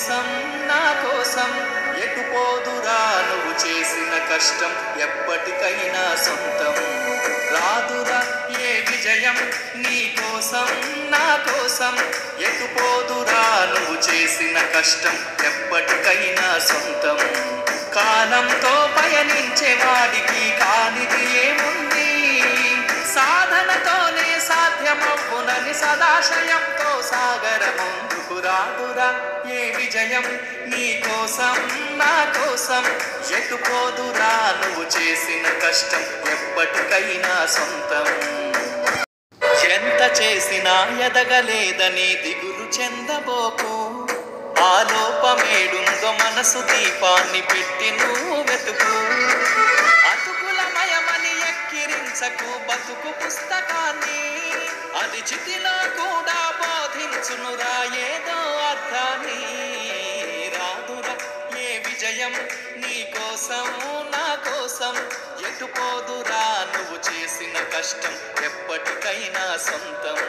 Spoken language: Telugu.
కోసం నా కోసం ఎటు పోదురా నువ్వు చేసిన కష్టం ఎప్పటికైనా సొంతం రాదురా ఏ విజయం నీ కోసం నా కోసం ఎటు పోదురా నువ్వు చేసిన కష్టం ఎప్పటికైనా సొంతం కాలంతో పయనించే వాడికి కానిది ఏముంది సాధనతోనే సాధ్యమవునని సదాశయంతో సాగర ముందుకు రాదురా ఏ విజయం నీ కోసం నా కోసం ఎటు పోదురా నువ్వు చేసిన కష్టం ఎప్పటికైనా సొంతం ఎంత చేసినా ఎదగలేదని దిగులు చెందబోకు ఆలోపమేడుందో మనసు దీపాన్ని పెట్టి నువ్వు వెతుకు అతుకులమయమని ఎక్కిరించకు బతుకు పుస్తకాన్ని అది చితిలో కూడా బోధించునురా ఏదో అర్థాన్ని రాదురా ఏ విజయం నీ కోసం నా కోసం ఎటు పోదురా నువ్వు చేసిన కష్టం ఎప్పటికైనా సొంతం